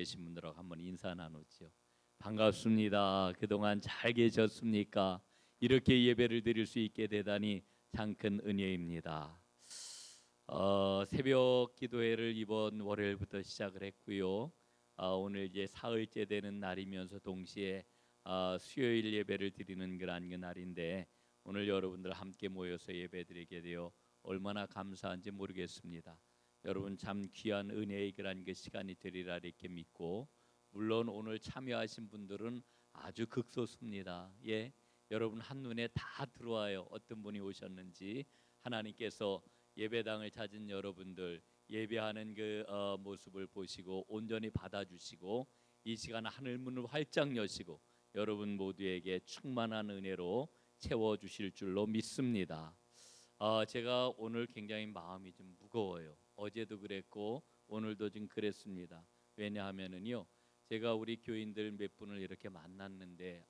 계신 분들하고 한번 인사 나누죠. 반갑습니다. 그동안 잘 계셨습니까? 이렇게 예배를 드릴 수 있게 되다니 참 큰 은혜입니다. 새벽 기도회를 이번 월요일부터 시작을 했고요. 오늘 이제 사흘째 되는 날이면서 동시에 수요일 예배를 드리는 그런 날인데 오늘 여러분들 함께 모여서 예배드리게 되어 얼마나 감사한지 모르겠습니다. 여러분 참 귀한 은혜의 그런 그 시간이 되리라 이렇게 믿고, 물론 오늘 참여하신 분들은 아주 극소수입니다. 예, 여러분 한눈에 다 들어와요. 어떤 분이 오셨는지. 하나님께서 예배당을 찾은 여러분들 예배하는 그 모습을 보시고 온전히 받아주시고 이 시간 하늘 문을 활짝 여시고 여러분 모두에게 충만한 은혜로 채워주실 줄로 믿습니다. 제가 오늘 굉장히 마음이 좀 무거워요. 어제도 그랬고 오늘도 좀 그랬습니다. 왜냐하면은요, 제가 우리 교인들 몇 분을 이렇게 만났는데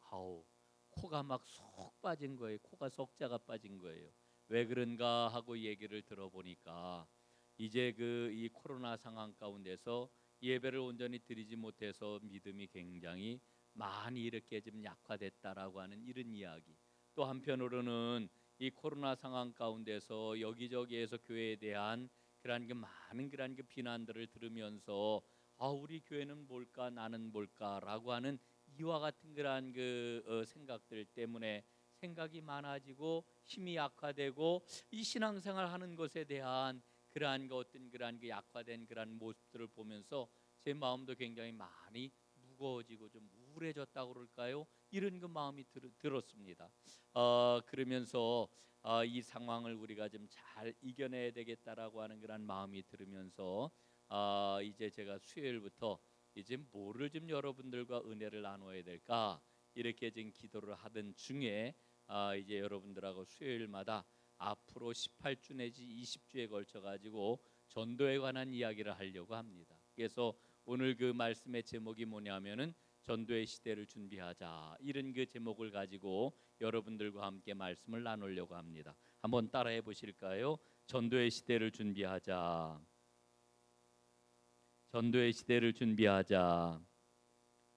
코가 막 쏙 빠진 거예요. 코가 석자가 빠진 거예요. 왜 그런가 하고 얘기를 들어보니까 이제 이 코로나 상황 가운데서 예배를 온전히 드리지 못해서 믿음이 굉장히 많이 이렇게 좀 약화됐다라고 하는 이런 이야기. 또 한편으로는 이 코로나 상황 가운데서 여기저기에서 교회에 대한 그러한 그 많은 그러한 그 비난들을 들으면서 우리 교회는 뭘까 나는 뭘까라고 하는 이와 같은 그러한 생각들 때문에 생각이 많아지고 힘이 약화되고 이 신앙생활 하는 것에 대한 그러한 어떤 그러한 약화된 그러한 모습들을 보면서 제 마음도 굉장히 많이 무거워지고 좀 우울해졌다고 그럴까요? 이런 마음이 들었습니다. 그러면서 이 상황을 우리가 좀 잘 이겨내야 되겠다라고 하는 그런 마음이 들으면서 이제 제가 수요일부터 이제 뭐를 좀 여러분들과 은혜를 나눠야 될까 이렇게 지금 기도를 하던 중에 이제 여러분들하고 수요일마다 앞으로 18주 내지 20주에 걸쳐 가지고 전도에 관한 이야기를 하려고 합니다. 그래서 오늘 그 말씀의 제목이 뭐냐면은 전도의 시대를 준비하자, 이런 그 제목을 가지고 여러분들과 함께 말씀을 나누려고 합니다. 한번 따라해 보실까요? 전도의 시대를 준비하자. 전도의 시대를 준비하자.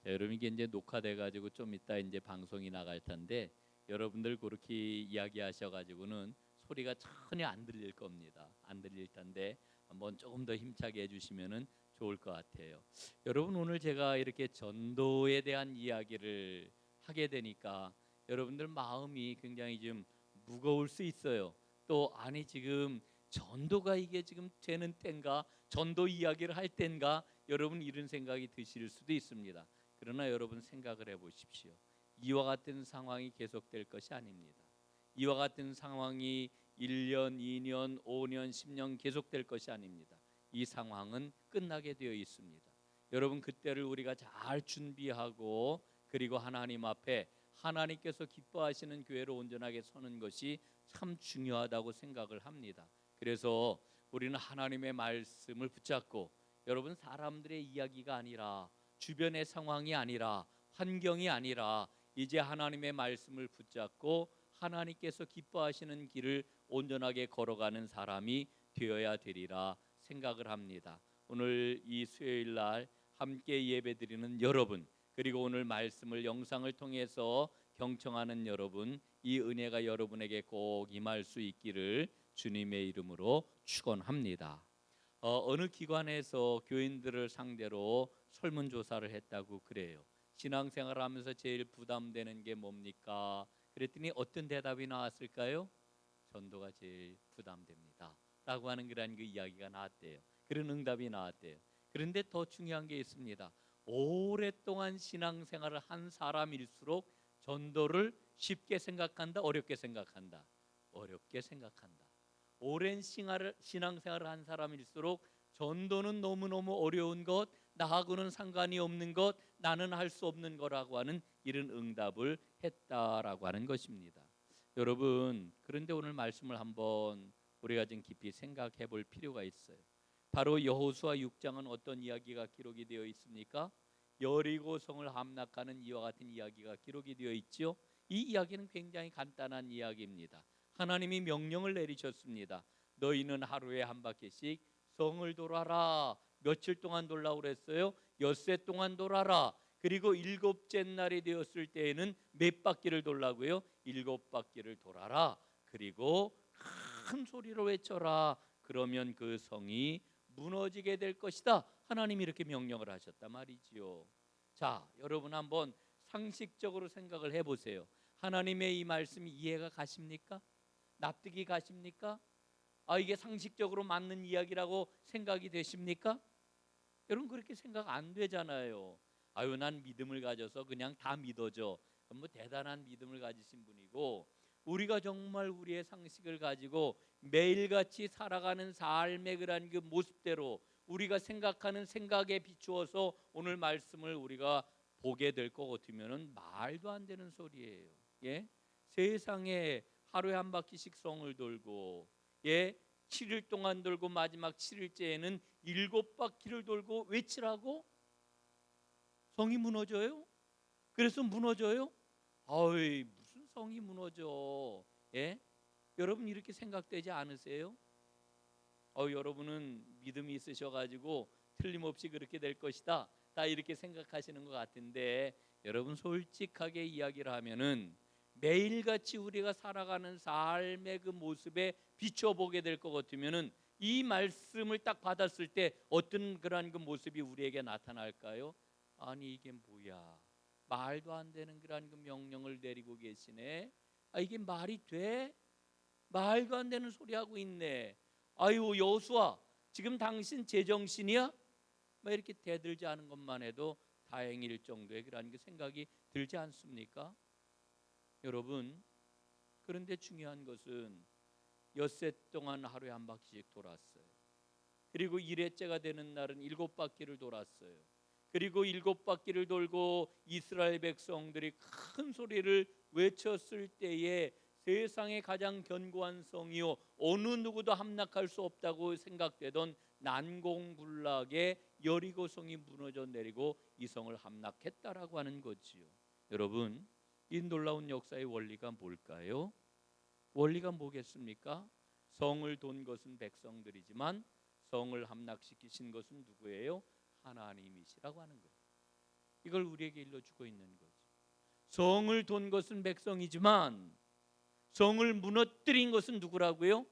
자, 여러분 이게 이제 녹화돼 가지고 좀 이따 이제 방송이 나갈 텐데 여러분들 그렇게 이야기하셔 가지고는 소리가 전혀 안 들릴 겁니다. 안 들릴 텐데 한번 조금 더 힘차게 해주시면은 좋을 것 같아요. 여러분 오늘 제가 이렇게 전도에 대한 이야기를 하게 되니까 여러분들 마음이 굉장히 좀 무거울 수 있어요. 또 아니 지금 전도가 이게 지금 되는 때인가, 전도 이야기를 할 때인가, 여러분 이런 생각이 드실 수도 있습니다. 그러나 여러분 생각을 해보십시오. 이와 같은 상황이 계속될 것이 아닙니다. 이와 같은 상황이 1년, 2년, 5년, 10년 계속될 것이 아닙니다. 이 상황은 끝나게 되어 있습니다. 여러분 그때를 우리가 잘 준비하고 그리고 하나님 앞에 하나님께서 기뻐하시는 교회로 온전하게 서는 것이 참 중요하다고 생각을 합니다. 그래서 우리는 하나님의 말씀을 붙잡고, 여러분 사람들의 이야기가 아니라 주변의 상황이 아니라 환경이 아니라 이제 하나님의 말씀을 붙잡고 하나님께서 기뻐하시는 길을 온전하게 걸어가는 사람이 되어야 되리라 생각을 합니다. 오늘 이 수요일 날 함께 예배드리는 여러분, 그리고 오늘 말씀을 영상을 통해서 경청하는 여러분, 이 은혜가 여러분에게 꼭 임할 수 있기를 주님의 이름으로 축원합니다. 어느 기관에서 교인들을 상대로 설문조사를 했다고 그래요. 신앙생활을 하면서 제일 부담되는 게 뭡니까? 그랬더니 어떤 대답이 나왔을까요? 전도가 제일 부담됩니다 라고 하는 그런 이야기가 나왔대요. 그런 응답이 나왔대요. 그런데 더 중요한 게 있습니다. 오랫동안 신앙생활을 한 사람일수록 전도를 쉽게 생각한다, 어렵게 생각한다? 어렵게 생각한다. 오랜 신앙생활을 한 사람일수록 전도는 너무너무 어려운 것, 나하고는 상관이 없는 것, 나는 할 수 없는 거라고 하는 이런 응답을 했다라고 하는 것입니다. 여러분, 그런데 오늘 말씀을 한번 우리가 좀 깊이 생각해 볼 필요가 있어요. 바로 여호수아 6장은 어떤 이야기가 기록이 되어 있습니까? 여리고성을 함락하는 이와 같은 이야기가 기록이 되어 있죠. 이 이야기는 굉장히 간단한 이야기입니다. 하나님이 명령을 내리셨습니다. 너희는 하루에 한 바퀴씩 성을 돌아라. 며칠 동안 돌라고 그랬어요? 엿새 동안 돌아라. 그리고 일곱째 날이 되었을 때에는 몇 바퀴를 돌라고요? 일곱 바퀴를 돌아라. 그리고 큰 소리로 외쳐라. 그러면 그 성이 무너지게 될 것이다. 하나님이 이렇게 명령을 하셨단 말이지요. 자, 여러분 한번 상식적으로 생각을 해보세요. 하나님의 이 말씀이 이해가 가십니까? 납득이 가십니까? 이게 상식적으로 맞는 이야기라고 생각이 되십니까? 여러분 그렇게 생각 안 되잖아요. 난 믿음을 가져서 그냥 다 믿어져. 뭐 대단한 믿음을 가지신 분이고, 우리가 정말 우리의 상식을 가지고 매일같이 살아가는 삶의 그런 그 모습대로 우리가 생각하는 생각에 비추어서 오늘 말씀을 우리가 보게 될 것 같으면은 말도 안 되는 소리예요. 예? 세상에 하루에 한 바퀴씩 성을 돌고, 7일 동안 돌고 마지막 7일째에는 7바퀴를 돌고 외치라고? 성이 무너져요? 그래서 무너져요? 무슨 성이 무너져? 예? 여러분 이렇게 생각되지 않으세요? 여러분은 믿음이 있으셔가지고 틀림없이 그렇게 될 것이다, 다 이렇게 생각하시는 것 같은데, 여러분 솔직하게 이야기를 하면은 매일같이 우리가 살아가는 삶의 그 모습에 비춰보게 될 것 같으면은 이 말씀을 딱 받았을 때 어떤 그러한 그 모습이 우리에게 나타날까요? 아니 이게 뭐야, 말도 안 되는 그러한 그 명령을 내리고 계시네. 이게 말이 돼? 말도 안 되는 소리 하고 있네. 여호수아, 지금 당신 제정신이야? 이렇게 대들지 않은 것만 해도 다행일 정도의 그러한 그 생각이 들지 않습니까? 여러분, 그런데 중요한 것은 엿새 동안 하루에 한 바퀴씩 돌았어요. 그리고 1회째가 되는 날은 7바퀴를 돌았어요. 그리고 7바퀴를 돌고 이스라엘 백성들이 큰 소리를 외쳤을 때에 세상의 가장 견고한 성이요 어느 누구도 함락할 수 없다고 생각되던 난공불락의 여리고성이 무너져 내리고 이 성을 함락했다라고 하는 거지요. 여러분, 이 놀라운 역사의 원리가 뭘까요? 원리가 뭐겠습니까? 성을 돈 것은 백성들이지만 성을 함락시키신 것은 누구예요? 하나님이시라고 하는 거예요. 이걸 우리에게 일러주고 있는 거죠. 성을 돈 것은 백성이지만 성을 무너뜨린 것은 누구라고요?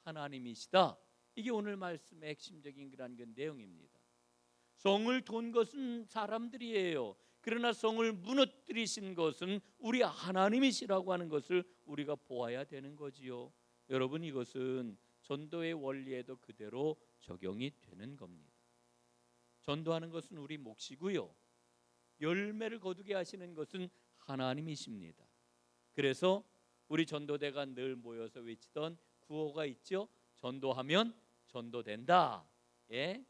하나님이시다. 이게 오늘 말씀의 핵심적인 그런 그 내용입니다. 성을 돈 것은 사람들이에요. 그러나 성을 무너뜨리신 것은 우리 하나님이시라고 하는 것을 우리가 보아야 되는 거지요. 여러분 이것은 전도의 원리에도 그대로 적용이 되는 겁니다. 전도하는 것은 우리 몫이고요, 열매를 거두게 하시는 것은 하나님이십니다. 그래서 우리 전도대가 늘 모여서 외치던 구호가 있죠. 전도하면 전도된다. 예?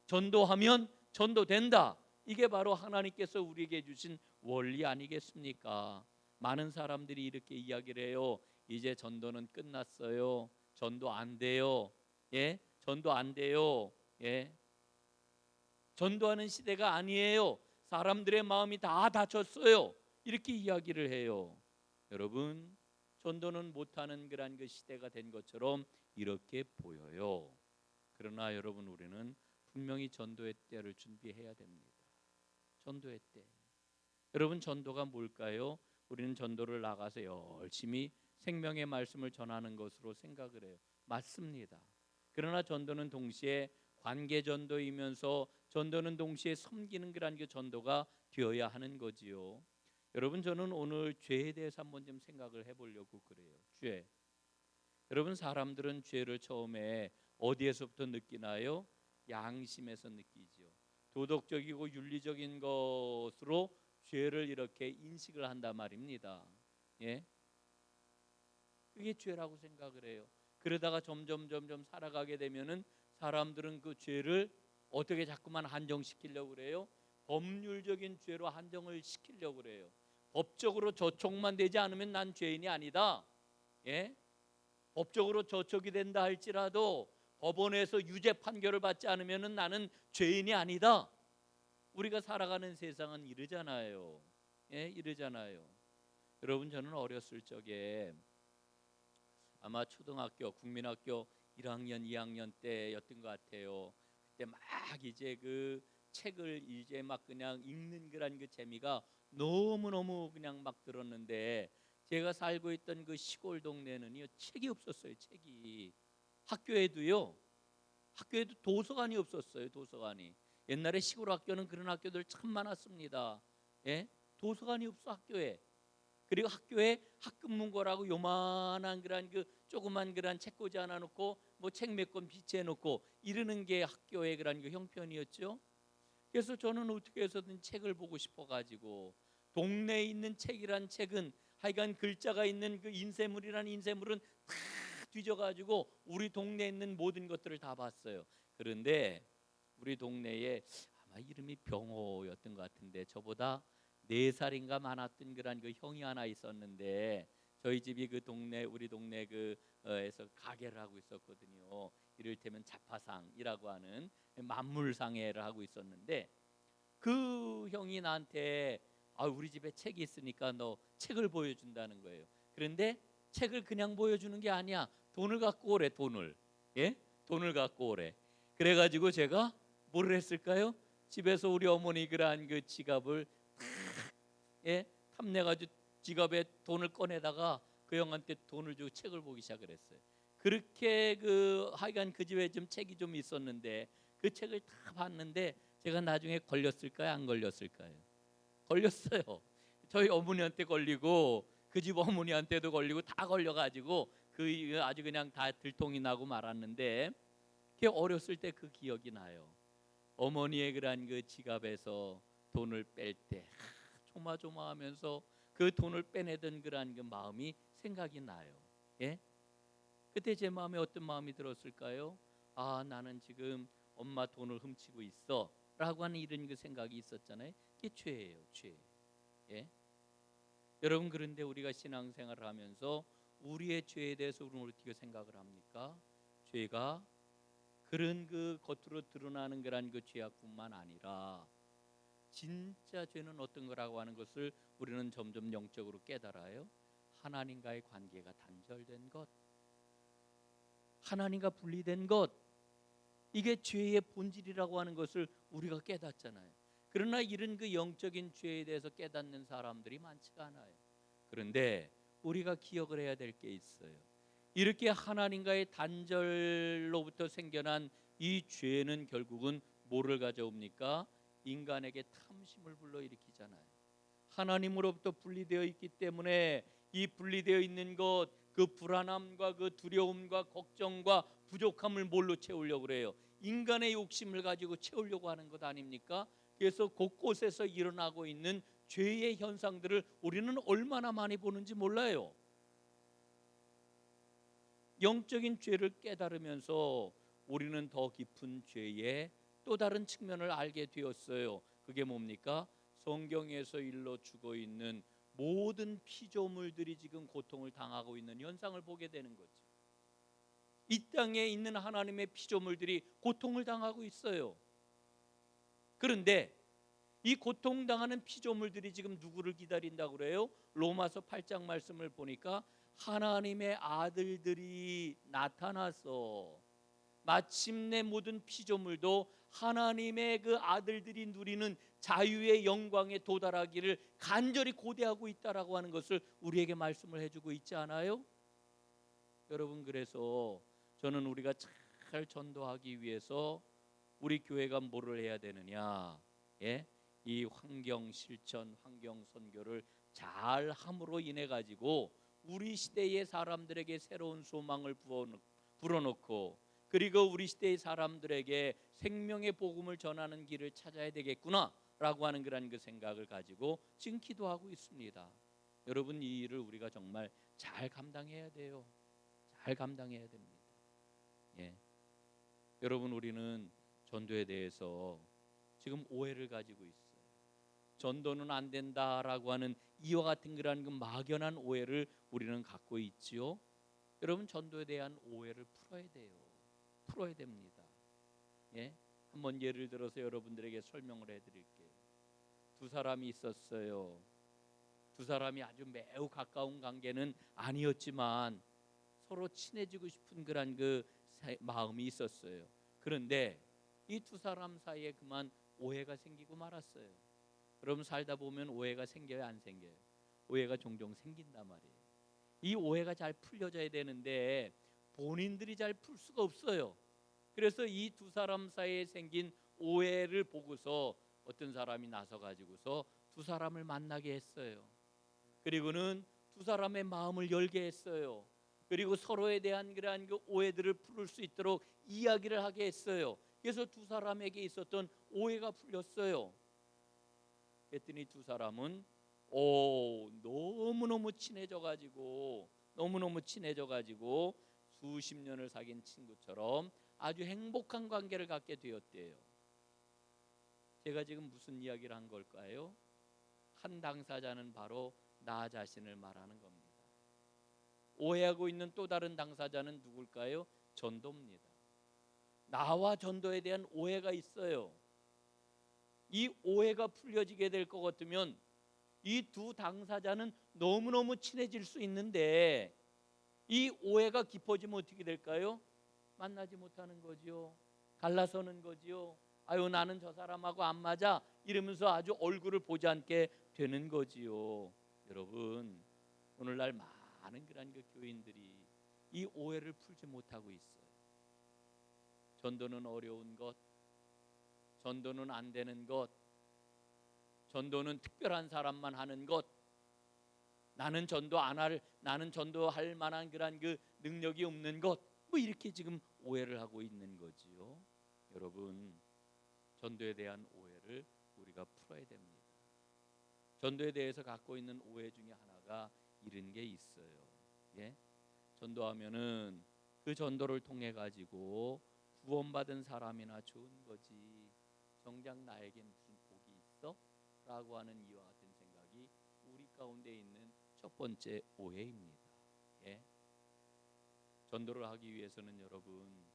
전도하면 전도된다. 이게 바로 하나님께서 우리에게 주신 원리 아니겠습니까? 많은 사람들이 이렇게 이야기를 해요. 이제 전도는 끝났어요. 전도 안 돼요. 예? 전도 안 돼요. 예? 전도하는 시대가 아니에요. 사람들의 마음이 다 닫혔어요. 이렇게 이야기를 해요. 여러분, 전도는 못하는 그런 그 시대가 된 것처럼 이렇게 보여요. 그러나 여러분, 우리는 분명히 전도의 때를 준비해야 됩니다. 전도의 때. 여러분, 전도가 뭘까요? 우리는 전도를 나가서 열심히 생명의 말씀을 전하는 것으로 생각을 해요. 맞습니다. 그러나 전도는 동시에 관계 전도이면서 전도는 동시에 섬기는 그런 그 전도가 되어야 하는 거지요. 여러분, 저는 오늘 죄에 대해서 한번 좀 생각을 해보려고 그래요. 죄. 여러분, 사람들은 죄를 처음에 어디에서부터 느끼나요? 양심에서 느끼지요. 도덕적이고 윤리적인 것으로 죄를 이렇게 인식을 한단 말입니다. 예? 그게 죄라고 생각을 해요. 그러다가 점점 살아가게 되면은 사람들은 그 죄를 어떻게 자꾸만 한정시키려고 그래요? 법률적인 죄로 한정을 시키려고 그래요. 법적으로 저촉만 되지 않으면 난 죄인이 아니다. 예? 법적으로 저촉이 된다 할지라도 법원에서 유죄 판결을 받지 않으면 나는 죄인이 아니다. 우리가 살아가는 세상은 이러잖아요. 예, 이러잖아요. 여러분, 저는 어렸을 적에 아마 초등학교, 국민학교 1학년, 2학년 때였던 것 같아요. 그때 막 이제 그 책을 이제 막 그냥 읽는 그런 그 재미가 너무너무 그냥 막 들었는데, 제가 살고 있던 그 시골 동네는요 책이 없었어요. 책이 학교에도 도서관이 없었어요. 도서관이. 옛날에 시골 학교는 그런 학교들 참 많았습니다. 예? 도서관이 없어 학교에. 그리고 학교에 학급 문고라고 요만한 그런 그 조그만 그런 책꽂이 하나 놓고 뭐 책 몇 권 비치해 놓고 이러는 게 학교의 그런 그 형편이었죠. 그래서 저는 어떻게 해서든 책을 보고 싶어 가지고, 동네에 있는 책이란 책은 하여간 글자가 있는 그 인쇄물이란 인쇄물은 다 뒤져 가지고 우리 동네에 있는 모든 것들을 다 봤어요. 그런데 우리 동네에 아마 이름이 병호였던 것 같은데, 저보다 4살인가 많았던 그런 그 형이 하나 있었는데, 저희 집이 그 동네 우리 동네 그에서 가게를 하고 있었거든요. 이를테면 자파상이라고 하는 만물상회를 하고 있었는데, 그 형이 나한테 우리 집에 책이 있으니까 너 책을 보여준다는 거예요. 그런데 책을 그냥 보여주는 게 아니야. 돈을 갖고 오래. 돈을. 예? 돈을 갖고 오래. 그래가지고 제가 뭐를 했을까요? 집에서 우리 어머니 그러한 그 지갑을 예? 탐내가지고 지갑에 돈을 꺼내다가 그 형한테 돈을 주고 책을 보기 시작을 했어요. 그렇게 그 하여간 그 집에 좀 책이 좀 있었는데, 그 책을 다 봤는데 제가 나중에 걸렸을까요? 안 걸렸을까요? 걸렸어요. 저희 어머니한테 걸리고 그 집 어머니한테도 걸리고 다 걸려가지고 그 아주 그냥 다 들통이 나고 말았는데, 그 어렸을 때 그 기억이 나요. 어머니의 그런 그 지갑에서 돈을 뺄 때 조마조마하면서 그 돈을 빼내던 그런 그 마음이 생각이 나요. 예? 그때 제 마음에 어떤 마음이 들었을까요? 나는 지금 엄마 돈을 훔치고 있어라고 하는 이런 그 생각이 있었잖아요. 그게 죄예요, 죄. 예? 여러분, 그런데 우리가 신앙생활을 하면서 우리의 죄에 대해서 우리는 어떻게 생각을 합니까? 죄가 그런 그 겉으로 드러나는 그런 그 죄악뿐만 아니라 진짜 죄는 어떤 거라고 하는 것을 우리는 점점 영적으로 깨달아요. 하나님과의 관계가 단절된 것, 하나님과 분리된 것, 이게 죄의 본질이라고 하는 것을 우리가 깨닫잖아요. 그러나 이런 그 영적인 죄에 대해서 깨닫는 사람들이 많지가 않아요. 그런데 우리가 기억을 해야 될 게 있어요. 이렇게 하나님과의 단절로부터 생겨난 이 죄는 결국은 뭐를 가져옵니까? 인간에게 탐심을 불러일으키잖아요. 하나님으로부터 분리되어 있기 때문에 이 분리되어 있는 것, 그 불안함과 그 두려움과 걱정과 부족함을 뭘로 채우려고 그래요? 인간의 욕심을 가지고 채우려고 하는 것 아닙니까? 그래서 곳곳에서 일어나고 있는 죄의 현상들을 우리는 얼마나 많이 보는지 몰라요. 영적인 죄를 깨달으면서 우리는 더 깊은 죄의 또 다른 측면을 알게 되었어요. 그게 뭡니까? 성경에서 일러 주고 있는 모든 피조물들이 지금 고통을 당하고 있는 현상을 보게 되는 거죠. 이 땅에 있는 하나님의 피조물들이 고통을 당하고 있어요. 그런데 이 고통당하는 피조물들이 지금 누구를 기다린다고 그래요? 로마서 8장 말씀을 보니까 하나님의 아들들이 나타나서 마침내 모든 피조물도 하나님의 그 아들들이 누리는 자유의 영광에 도달하기를 간절히 고대하고 있다라고 하는 것을 우리에게 말씀을 해주고 있지 않아요? 여러분, 그래서 저는 우리가 잘 전도하기 위해서 우리 교회가 뭐를 해야 되느냐? 예? 이 환경 실천, 환경 선교를 잘 함으로 인해 가지고 우리 시대의 사람들에게 새로운 소망을 불어넣고, 그리고 우리 시대의 사람들에게 생명의 복음을 전하는 길을 찾아야 되겠구나라고 하는 그런 그 생각을 가지고 지금 기도하고 있습니다. 여러분, 이 일을 우리가 정말 잘 감당해야 돼요. 잘 감당해야 됩니다. 예. 여러분, 우리는 전도에 대해서 지금 오해를 가지고 있어요. 전도는 안 된다라고 하는 이와 같은 그런 그 막연한 오해를 우리는 갖고 있지요. 여러분, 전도에 대한 오해를 풀어야 돼요. 풀어야 됩니다. 예? 한번 예를 들어서 여러분들에게 설명을 해드릴게요. 두 사람이 있었어요. 두 사람이 아주 매우 가까운 관계는 아니었지만 서로 친해지고 싶은 그런 그 마음이 있었어요. 그런데 이 두 사람 사이에 그만 오해가 생기고 말았어요. 여러분 살다 보면 오해가 생겨요, 안 생겨요? 오해가 종종 생긴단 말이에요. 이 오해가 잘 풀려져야 되는데 본인들이 잘 풀 수가 없어요. 그래서 이 두 사람 사이에 생긴 오해를 보고서 어떤 사람이 나서 가지고서 두 사람을 만나게 했어요. 그리고는 두 사람의 마음을 열게 했어요. 그리고 서로에 대한 그러한 그 오해들을 풀을 수 있도록 이야기를 하게 했어요. 그래서 두 사람에게 있었던 오해가 풀렸어요. 그랬더니 두 사람은 너무너무 친해져 가지고 수십 년을 사귄 친구처럼 아주 행복한 관계를 갖게 되었대요. 제가 지금 무슨 이야기를 한 걸까요? 한 당사자는 바로 나 자신을 말하는 겁니다. 오해하고 있는 또 다른 당사자는 누굴까요? 전도입니다. 나와 전도에 대한 오해가 있어요. 이 오해가 풀려지게 될 것 같으면 이 두 당사자는 너무너무 친해질 수 있는데 이 오해가 깊어지면 어떻게 될까요? 만나지 못하는 거지요. 갈라서는 거지요. 아유 나는 저 사람하고 안 맞아 이러면서 아주 얼굴을 보지 않게 되는 거지요. 여러분 오늘날 많은 그런 그 교인들이 이 오해를 풀지 못하고 있어요. 전도는 어려운 것, 전도는 안 되는 것, 전도는 특별한 사람만 하는 것, 나는 전도할 만한 그런 그 능력이 없는 것, 뭐 이렇게 지금 오해를 하고 있는 거지요. 여러분 전도에 대한 오해를 우리가 풀어야 됩니다. 전도에 대해서 갖고 있는 오해 중에 하나가 이런 게 있어요. 예? 전도하면은 그 전도를 통해 가지고 구원받은 사람이나 좋은 거지 정작 나에게 무슨 복이 있어? 라고 하는 이와 같은 생각이 우리 가운데 있는 첫 번째 오해입니다. 예? 전도를 하기 위해서는 여러분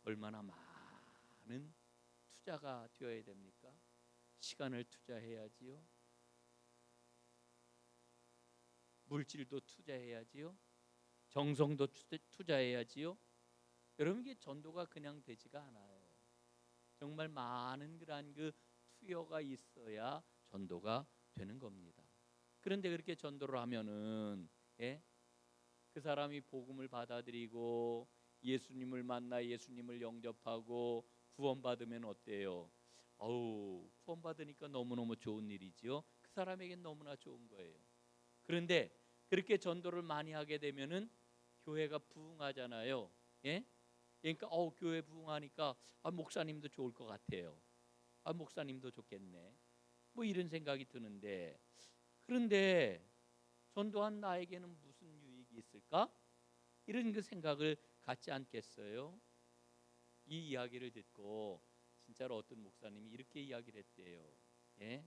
얼마나 많은 투자가 되어야 됩니까? 시간을 투자해야지요. 물질도 투자해야지요. 정성도 투자해야지요. 여러분 이게 전도가 그냥 되지가 않아요. 정말 많은 그러한 그 투여가 있어야 전도가 되는 겁니다. 그런데 그렇게 전도를 하면은 그 사람이 복음을 받아들이고 예수님을 만나 예수님을 영접하고 구원받으면 어때요? 구원받으니까 너무너무 좋은 일이지요. 그 사람에겐 너무나 좋은 거예요. 그런데 그렇게 전도를 많이 하게 되면은 교회가 부흥하잖아요. 예? 그러니까 교회 부흥하니까 목사님도 좋을 것 같아요. 목사님도 좋겠네. 뭐 이런 생각이 드는데 그런데 전도한 나에게는 무슨 유익이 있을까? 이런 그 생각을 갖지 않겠어요? 이 이야기를 듣고 진짜로 어떤 목사님이 이렇게 이야기를 했대요. 예?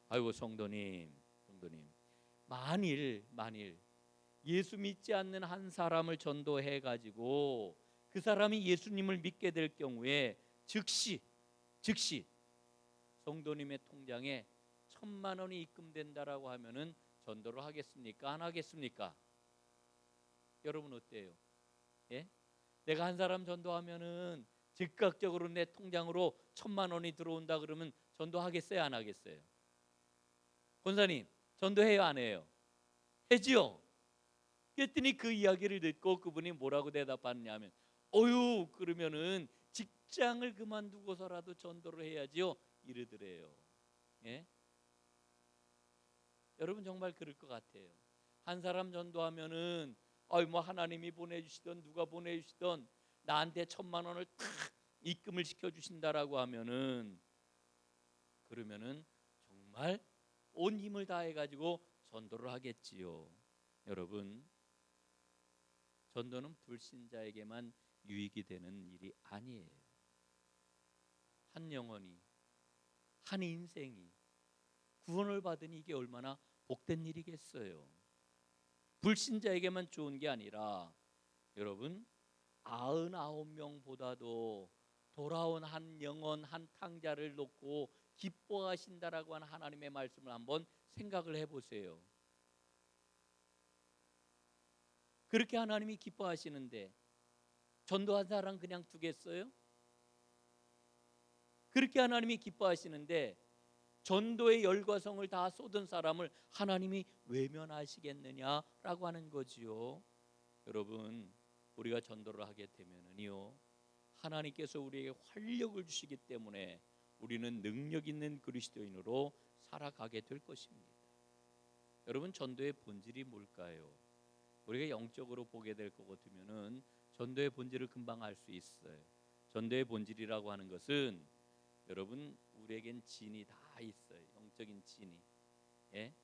아이고 성도님, 만일 예수 믿지 않는 한 사람을 전도해 가지고 그 사람이 예수님을 믿게 될 경우에 즉시 성도님의 통장에 1,000만 원이 입금된다라고 하면은 전도를 하겠습니까? 안 하겠습니까? 여러분 어때요? 예? 내가 한 사람 전도하면은 즉각적으로 내 통장으로 1,000만 원이 들어온다 그러면 전도하겠어요? 안 하겠어요? 권사님 전도해요? 안 해요? 해지요. 그랬더니 그 이야기를 듣고 그분이 뭐라고 대답하느냐면 그러면은 직장을 그만두고서라도 전도를 해야지요 이러더래요. 예? 여러분 정말 그럴 것 같아요. 한 사람 전도하면은 뭐 하나님이 보내주시던 누가 보내주시던 나한테 1,000만 원을 탁 입금을 시켜주신다라고 하면은 그러면은 정말 온 힘을 다해가지고 전도를 하겠지요. 여러분 전도는 불신자에게만 유익이 되는 일이 아니에요. 한 영혼이 한 인생이 구원을 받으니 이게 얼마나 복된 일이겠어요. 불신자에게만 좋은 게 아니라 여러분 99명보다도 돌아온 한 영혼 한 탕자를 놓고 기뻐하신다라고 하는 하나님의 말씀을 한번 생각을 해보세요. 그렇게 하나님이 기뻐하시는데 전도한 사람 그냥 두겠어요? 그렇게 하나님이 기뻐하시는데 전도의 열과성을 다 쏟은 사람을 하나님이 외면하시겠느냐라고 하는 거지요. 여러분, 우리가 전도를 하게 되면은요, 하나님께서 우리에게 활력을 주시기 때문에 우리는 능력 있는 그리스도인으로 살아가게 될 것입니다. 여러분, 전도의 본질이 뭘까요? 우리가 영적으로 보게 될 것 같으면은 전도의 본질을 금방 알 수 있어요. 전도의 본질이라고 하는 것은 여러분, 우리에겐 진이 다 있어요. 영적인 진이. 예?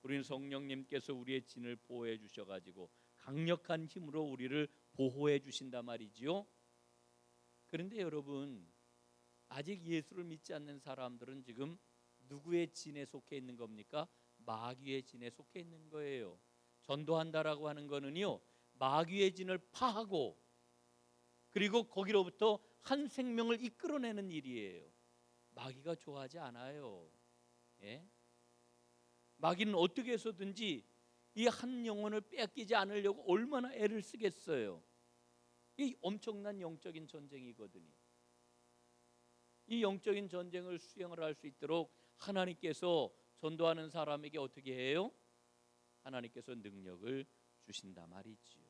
우리는 성령님께서 우리의 진을 보호해 주셔가지고 강력한 힘으로 우리를 보호해 주신단 말이지요. 그런데 여러분, 아직 예수를 믿지 않는 사람들은 지금 누구의 진에 속해 있는 겁니까? 마귀의 진에 속해 있는 거예요. 전도한다라고 하는 거는요, 마귀의 진을 파하고 그리고 거기로부터 한 생명을 이끌어내는 일이에요. 마귀가 좋아하지 않아요. 예? 마귀는 어떻게 해서든지 이 한 영혼을 뺏기지 않으려고 얼마나 애를 쓰겠어요. 이 엄청난 영적인 전쟁이거든요. 이 영적인 전쟁을 수행을 할 수 있도록 하나님께서 전도하는 사람에게 어떻게 해요? 하나님께서 능력을 주신다 말이지요.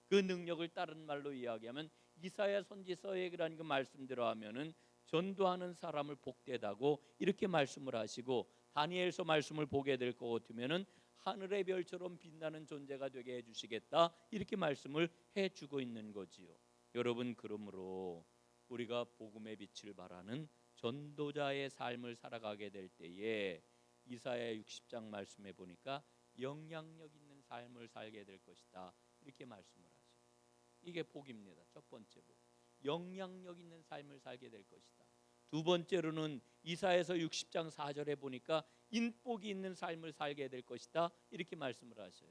그 능력을 다른 말로 이야기하면 이사야 선지서에라는 그 말씀대로 하면은 전도하는 사람을 복되다고 이렇게 말씀을 하시고, 다니엘서 말씀을 보게 될 것 같으면은 하늘의 별처럼 빛나는 존재가 되게 해주시겠다 이렇게 말씀을 해주고 있는 거지요. 여러분, 그러므로 우리가 복음의 빛을 발하는 전도자의 삶을 살아가게 될 때에 이사야 60장 말씀해 보니까 영향력 있는 삶을 살게 될 것이다 이렇게 말씀을 하죠. 이게 복입니다. 첫 번째 복, 영향력 있는 삶을 살게 될 것이다. 두 번째로는 이사야서 60장 4절에 보니까 인복이 있는 삶을 살게 될 것이다 이렇게 말씀을 하셔요.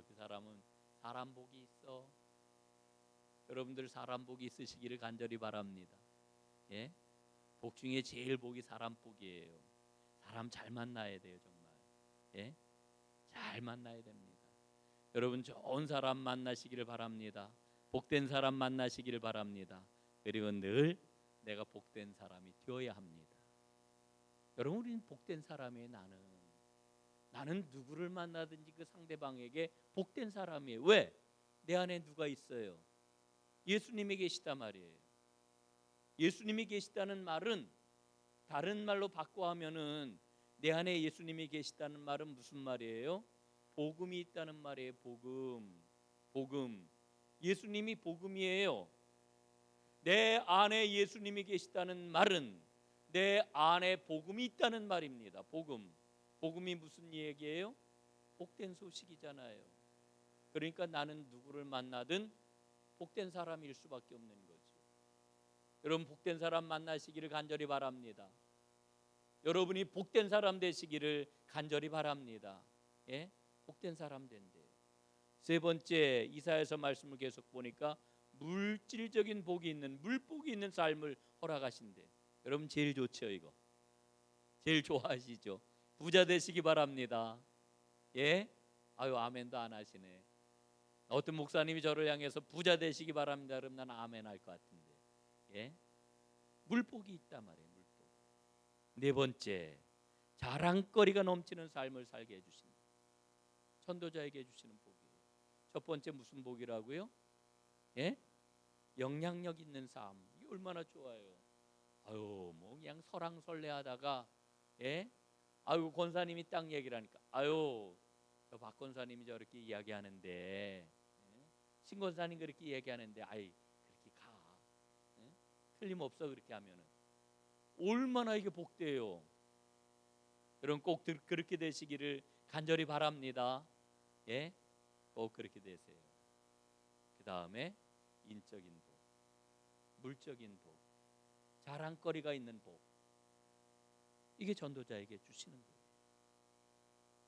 그 사람은 사람 복이 있어. 여러분들 사람 복이 있으시기를 간절히 바랍니다. 예? 복 중에 제일 복이 사람 복이에요. 사람 잘 만나야 돼요, 정말. 예? 잘 만나야 됩니다. 여러분, 좋은 사람 만나시기를 바랍니다. 복된 사람 만나시기를 바랍니다. 그리고 늘 내가 복된 사람이 되어야 합니다. 여러분, 우리는 복된 사람이에요. 나는 누구를 만나든지 그 상대방에게 복된 사람이에요. 왜? 내 안에 누가 있어요? 예수님이 계시단 말이에요. 예수님이 계시다는 말은 다른 말로 바꿔 하면은 내 안에 예수님이 계시다는 말은 무슨 말이에요? 복음이 있다는 말이에요. 복음. 예수님이 복음이에요. 내 안에 예수님이 계시다는 말은 내 안에 복음이 있다는 말입니다. 복음이 무슨 얘기예요? 복된 소식이잖아요. 그러니까 나는 누구를 만나든 복된 사람일 수밖에 없는 거죠. 여러분, 복된 사람 만나시기를 간절히 바랍니다. 여러분이 복된 사람 되시기를 간절히 바랍니다. 예? 복된 사람 된대요. 세 번째, 이사야서 말씀을 계속 보니까 물질적인 복이 있는, 물복이 있는 삶을 허락하신대. 여러분, 제일 좋죠, 이거. 제일 좋아하시죠. 부자 되시기 바랍니다. 예? 아멘도 안 하시네. 어떤 목사님이 저를 향해서 부자 되시기 바랍니다 그러면 난 아멘 할 것 같은데. 예? 물복이 있단 말이에요. 물복. 네 번째, 자랑거리가 넘치는 삶을 살게 해주신다. 전도자에게 해주시는 복이에요. 첫 번째 무슨 복이라고요? 예? 영향력 있는 삶. 이게 얼마나 좋아요. 뭐 그냥 설왕설래하다가, 예? 권사님이 딱 얘기를 하니까, 저 박 권사님이 저렇게 이야기하는데, 예? 신 권사님 그렇게 얘기하는데, 그렇게 가. 예? 틀림없어 그렇게 하면은. 얼마나 이게 복돼요. 여러분, 꼭 그렇게 되시기를 간절히 바랍니다. 예? 꼭 그렇게 되세요. 그 다음에 인적인 복, 물적인 복, 자랑거리가 있는 복. 이게 전도자에게 주시는 복이에요.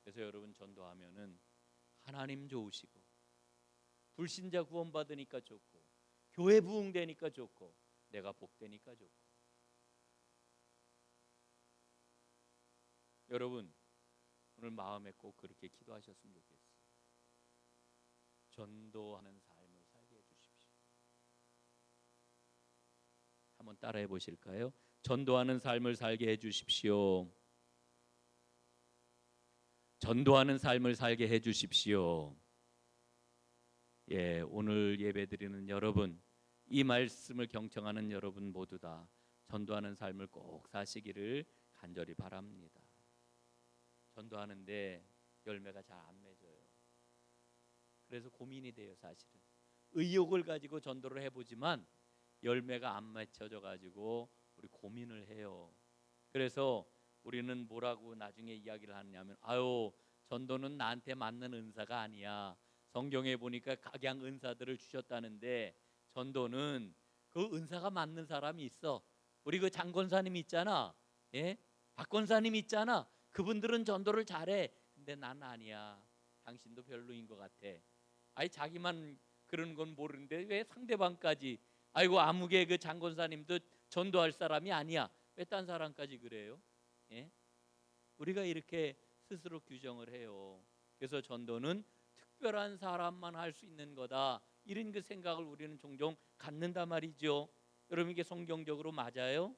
그래서 여러분, 전도하면은 하나님 좋으시고 불신자 구원받으니까 좋고 교회 부흥되니까 좋고 내가 복되니까 좋고. 여러분, 오늘 마음에 꼭 그렇게 기도하셨으면 좋겠어요. 전도하는 삶을 살게 해주십시오. 한번 따라해 보실까요? 전도하는 삶을 살게 해 주십시오. 전도하는 삶을 살게 해 주십시오. 예, 오늘 예배드리는 여러분, 이 말씀을 경청하는 여러분 모두 다 전도하는 삶을 꼭 사시기를 간절히 바랍니다. 전도하는데 열매가 잘 안 맺어요. 그래서 고민이 돼요, 사실은. 의욕을 가지고 전도를 해보지만 열매가 안 맺혀져 가지고 우리 고민을 해요. 그래서 우리는 뭐라고 나중에 이야기를 하냐면, 아유, 전도는 나한테 맞는 은사가 아니야. 성경에 보니까 각양 은사들을 주셨다는데 전도는 그 은사가 맞는 사람이 있어. 우리 그 장권사님 있잖아. 예? 박권사님 있잖아. 그분들은 전도를 잘해. 근데 난 아니야. 당신도 별로인 것 같아. 아니, 자기만 그런 건 모르는데 왜 상대방까지, 아이고, 아무개 그 장권사님도 전도할 사람이 아니야. 왜 딴 사람까지 그래요? 예? 우리가 이렇게 스스로 규정을 해요. 그래서 전도는 특별한 사람만 할 수 있는 거다, 이런 그 생각을 우리는 종종 갖는단 말이죠. 여러분, 이게 성경적으로 맞아요?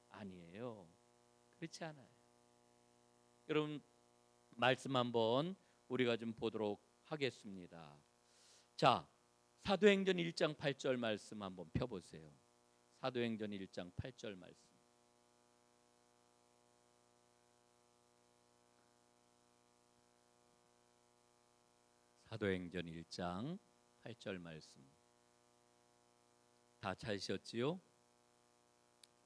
아니에요. 그렇지 않아요. 여러분, 말씀 한번 우리가 좀 보도록 하겠습니다. 자, 사도행전 1장 8절 말씀 한번 펴보세요. 사도행전 1장 8절 말씀. 사도행전 1장 8절 말씀. 다 찾으셨지요?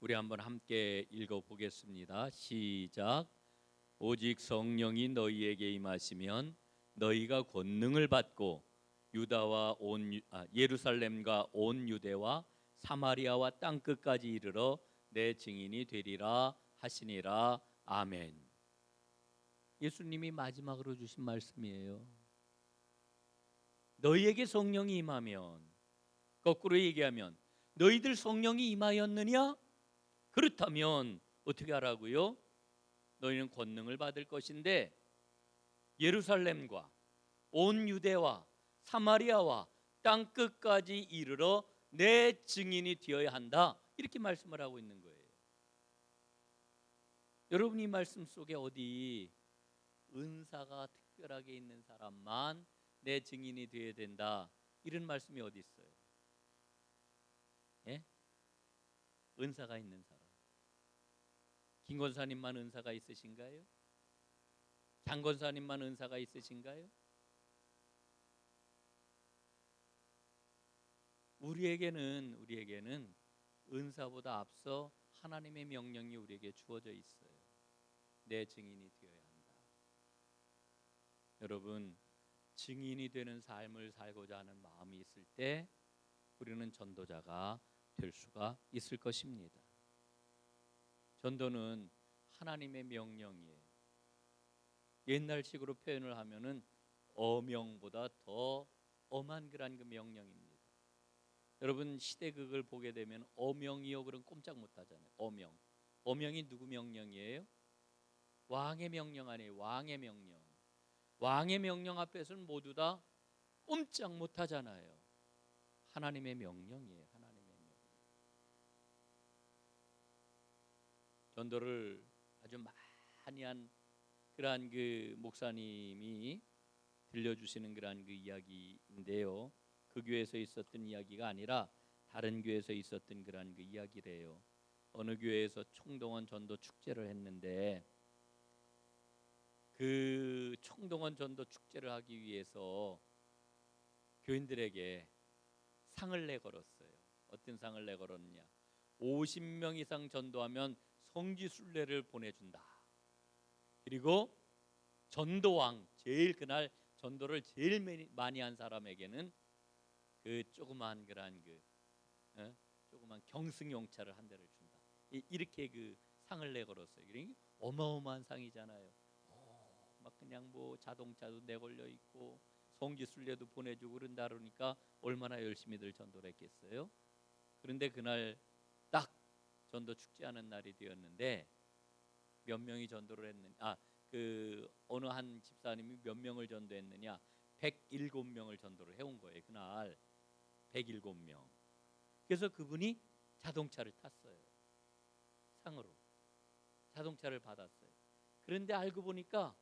우리 한번 함께 읽어보겠습니다. 시작. 오직 성령이 너희에게 임하시면 너희가 권능을 받고 유다와 예루살렘과 온 유대와 사마리아와 땅 끝까지 이르러 내 증인이 되리라 하시니라. 아멘. 예수님이 마지막으로 주신 말씀이에요. 너희에게 성령이 임하면, 거꾸로 얘기하면 너희들 성령이 임하였느냐? 그렇다면 어떻게 하라고요? 너희는 권능을 받을 것인데 예루살렘과 온 유대와 사마리아와 땅 끝까지 이르러 내 증인이 되어야 한다, 이렇게 말씀을 하고 있는 거예요. 여러분, 이 말씀 속에 어디 은사가 특별하게 있는 사람만 내 증인이 되어야 된다, 이런 말씀이 어디 있어요? 예? 은사가 있는 사람. 김 권사님만 은사가 있으신가요? 장 권사님만 은사가 있으신가요? 우리에게는 은사보다 앞서 하나님의 명령이 우리에게 주어져 있어요. 내 증인이 되어야 한다. 여러분, 증인이 되는 삶을 살고자 하는 마음이 있을 때 우리는 전도자가 될 수가 있을 것입니다. 전도는 하나님의 명령이에요. 옛날식으로 표현을 하면은 어명보다 더 엄한 그런 그 명령입니다. 여러분, 시대극을 보게 되면 어명이요 그럼 꼼짝 못 하잖아요. 어명이 누구 명령이에요? 왕의 명령 아니에요. 왕의 명령. 왕의 명령 앞에서는 모두 다 꼼짝 못 하잖아요. 하나님의 명령이에요. 하나님의 명령. 전도를 아주 많이 한 그러한 그 목사님이 들려주시는 그러한 그 이야기인데요. 그 교회에서 있었던 이야기가 아니라 다른 교회에서 있었던 그러한 그 이야기래요. 어느 교회에서 총동원 전도 축제를 했는데 그 총동원 전도 축제를 하기 위해서 교인들에게 상을 내걸었어요. 어떤 상을 내걸었냐? 50명 이상 전도하면 성지 순례를 보내준다. 그리고 전도왕, 제일 그날 전도를 제일 많이 한 사람에게는 그 조그만 그런 조그만 경승용차를 한 대를 준다. 이렇게 그 상을 내걸었어요. 그러니까 어마어마한 상이잖아요. 막 그냥 뭐 자동차도 내걸려 있고 성지 순례도 보내주고 그런다 그러니까 얼마나 열심히들 전도를 했겠어요. 그런데 그날 딱 전도 축제하는 날이 되었는데 몇 명이 전도를 했느냐? 그 어느 한 집사님이 몇 명을 전도했느냐? 107명을 전도를 해온 거예요. 그날 107명. 그래서 그분이 자동차를 탔어요. 상으로 자동차를 받았어요. 그런데 알고 보니까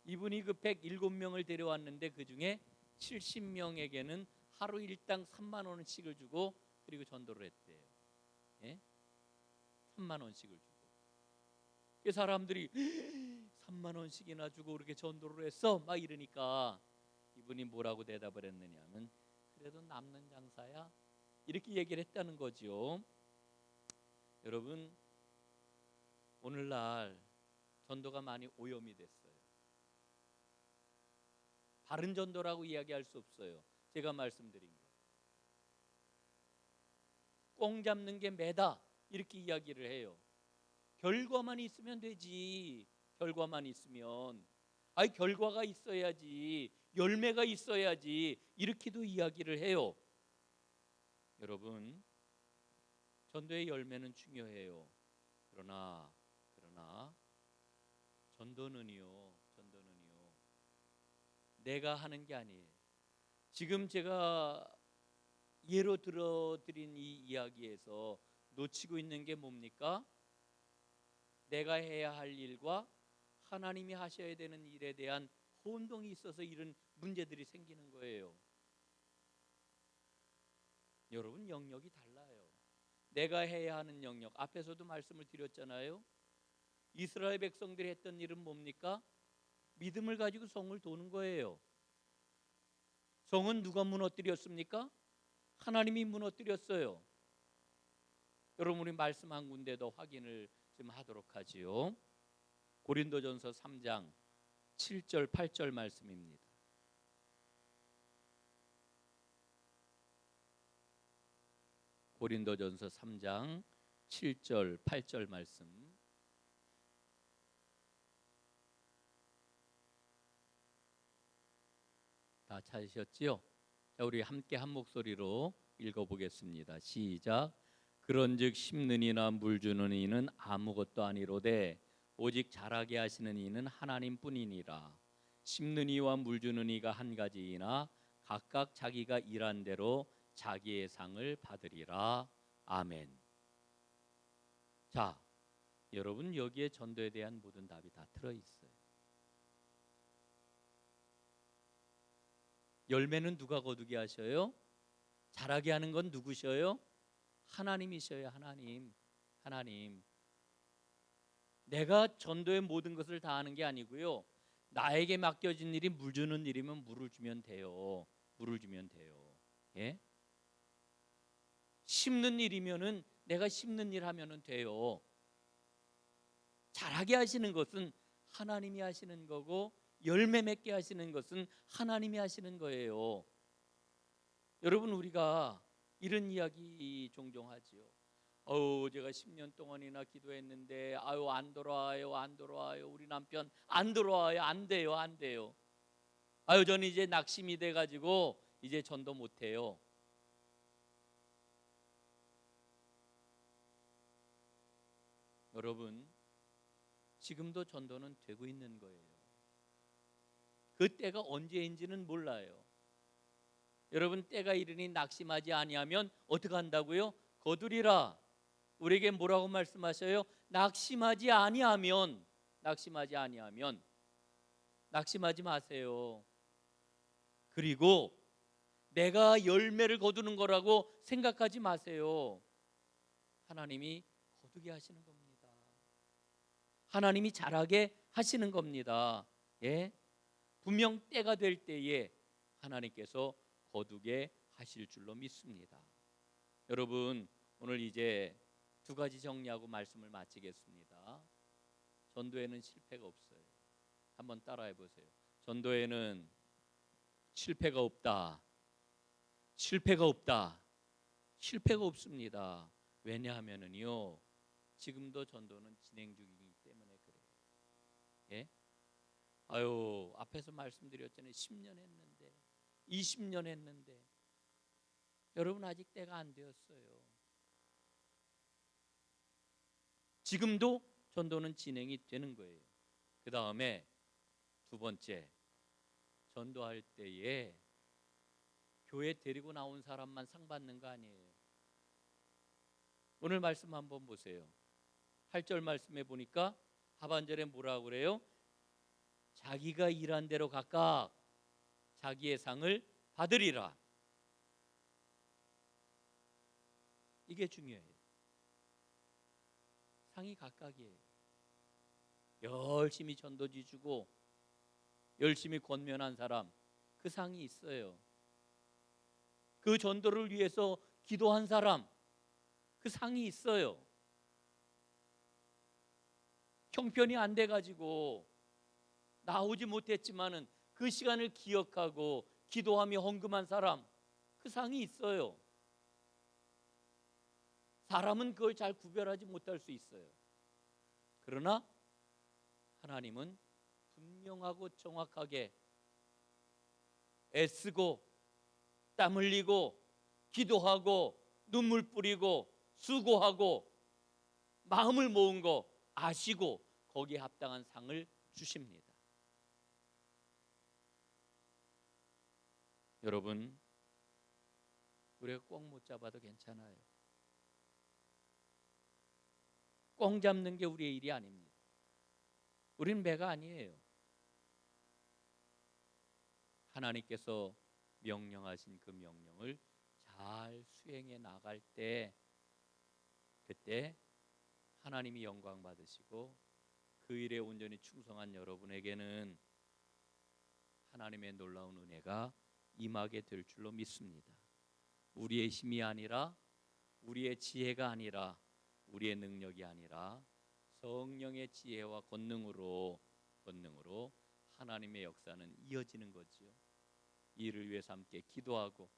이분이 그 107명을 데려왔는데 그중에 70명에게는 하루 일당 3만 원씩을 주고 그리고 전도를 했대요. 예? 3만 원씩을 주고. 그 사람들이 3만 원씩이나 주고 그렇게 전도를 했어? 막 이러니까 이분이 뭐라고 대답을 했느냐면 그래도 남는 장사야. 이렇게 얘기를 했다는 거죠. 여러분, 오늘날 전도가 많이 오염이 됐어요. 바른 전도라고 이야기할 수 없어요. 제가 말씀드린 거. 꽁 잡는 게 매다 이렇게 이야기를 해요. 결과만 있으면 되지. 결과만 있으면. 아니 결과가 있어야지. 열매가 있어야지. 이렇게도 이야기를 해요. 여러분, 전도의 열매는 중요해요. 그러나 전도는요. 내가 하는 게 아니에요. 지금 제가 예로 들어드린 이 이야기에서 놓치고 있는 게 뭡니까? 내가 해야 할 일과 하나님이 하셔야 되는 일에 대한 혼동이 있어서 이런 문제들이 생기는 거예요. 여러분, 영역이 달라요. 내가 해야 하는 영역, 앞에서도 말씀을 드렸잖아요. 이스라엘 백성들이 했던 일은 뭡니까? 믿음을 가지고 성을 도는 거예요. 성은 누가 무너뜨렸습니까? 하나님이 무너뜨렸어요. 여러분, 우리 말씀 한 군데 더 확인을 좀 하도록 하지요. 고린도전서 3장 7절 8절 말씀입니다. 고린도전서 3장 7절 8절 말씀. 다 찾으셨지요? 자, 우리 함께 한 목소리로 읽어보겠습니다. 시작. 그런즉 심는 이나 물 주는 이는 아무것도 아니로되 오직 자라게 하시는 이는 하나님뿐이니라. 심는 이와 물 주는 이가 한 가지이나 각각 자기가 일한 대로 자기의 상을 받으리라. 아멘. 자, 여러분, 여기에 전도에 대한 모든 답이 다 들어있어요. 열매는 누가 거두게 하셔요? 자라게 하는 건 누구셔요? 하나님이셔요. 하나님. 내가 전도의 모든 것을 다 하는 게 아니고요. 나에게 맡겨진 일이 물 주는 일이면 물을 주면 돼요. 예? 심는 일이면은 내가 심는 일 하면은 돼요. 자라게 하시는 것은 하나님이 하시는 거고 열매 맺게 하시는 것은 하나님이 하시는 거예요. 여러분, 우리가 이런 이야기 종종 하지요. 제가 10년 동안이나 기도했는데 안 돌아와요. 우리 남편 안 돌아와요. 안 돼요. 저는 이제 낙심이 돼 가지고 이제 전도 못 해요. 여러분, 지금도 전도는 되고 있는 거예요. 그 때가 언제인지는 몰라요. 여러분, 때가 이르니 낙심하지 아니하면 어떻게 한다고요? 거두리라. 우리에게 뭐라고 말씀하셔요? 낙심하지 낙심하지 마세요. 그리고 내가 열매를 거두는 거라고 생각하지 마세요. 하나님이 거두게 하시는 겁니다. 하나님이 자라게 하시는 겁니다. 예? 분명 때가 될 때에 하나님께서 거두게 하실 줄로 믿습니다. 여러분, 오늘 이제 두 가지 정리하고 말씀을 마치겠습니다. 전도에는 실패가 없어요. 한번 따라해 보세요. 전도에는 실패가 없다. 실패가 없습니다. 왜냐하면은요, 지금도 전도는 진행 중이기 때문에 그래요. 예? 앞에서 말씀드렸잖아요. 10년 했는데, 20년 했는데, 여러분 아직 때가 안 되었어요. 지금도 전도는 진행이 되는 거예요. 그 다음에 두 번째, 전도할 때에 교회 데리고 나온 사람만 상 받는 거 아니에요. 오늘 말씀 한번 보세요. 8절 말씀에 보니까 하반절에 뭐라고 그래요? 자기가 일한 대로 각각 자기의 상을 받으리라. 이게 중요해요. 상이 각각이에요. 열심히 전도지 주고 열심히 권면한 사람, 그 상이 있어요. 그 전도를 위해서 기도한 사람, 그 상이 있어요. 형편이 안 돼가지고 나오지 못했지만은 그 시간을 기억하고 기도하며 헌금한 사람, 그 상이 있어요. 사람은 그걸 잘 구별하지 못할 수 있어요. 그러나 하나님은 분명하고 정확하게 애쓰고 땀 흘리고 기도하고 눈물 뿌리고 수고하고 마음을 모은 거 아시고 거기에 합당한 상을 주십니다. 여러분, 우리가 꼭 못 잡아도 괜찮아요. 꼭 잡는 게 우리의 일이 아닙니다. 우리는 배가 아니에요. 하나님께서 명령하신 그 명령을 잘 수행해 나갈 때, 그때 하나님이 영광 받으시고 그 일에 온전히 충성한 여러분에게는 하나님의 놀라운 은혜가 임하게 될 줄로 믿습니다. 우리의 힘이 아니라, 우리의 지혜가 아니라, 우리의 능력이 아니라 성령의 지혜와 권능으로 하나님의 역사는 이어지는 거지요. 이를 위해서 함께 기도하고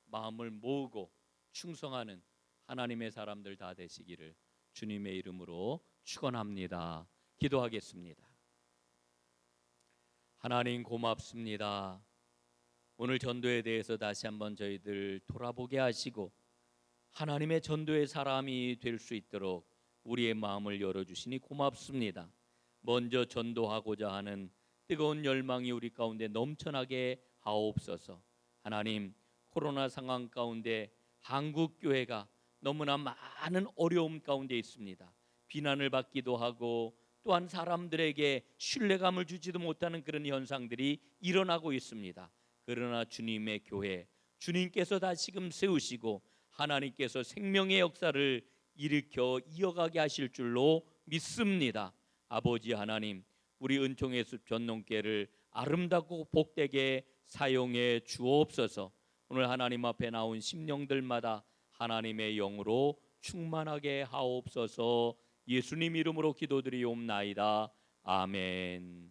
마음을 모으고 충성하는 하나님의 사람들 다 되시기를 주님의 이름으로 축원합니다. 기도하겠습니다. 하나님 고맙습니다. 오늘 전도에 대해서 다시 한번 저희들 돌아보게 하시고 하나님의 전도의 사람이 될 수 있도록 우리의 마음을 열어주시니 고맙습니다. 먼저 전도하고자 하는 뜨거운 열망이 우리 가운데 넘쳐나게 하옵소서. 하나님, 코로나 상황 가운데 한국교회가 너무나 많은 어려움 가운데 있습니다. 비난을 받기도 하고 또한 사람들에게 신뢰감을 주지도 못하는 그런 현상들이 일어나고 있습니다. 그러나 주님의 교회, 주님께서 다시금 세우시고 하나님께서 생명의 역사를 일으켜 이어가게 하실 줄로 믿습니다. 아버지 하나님, 우리 은총의 숲 전농교회를 아름답고 복되게 사용해 주옵소서. 오늘 하나님 앞에 나온 심령들마다 하나님의 영으로 충만하게 하옵소서. 예수님 이름으로 기도드리옵나이다. 아멘.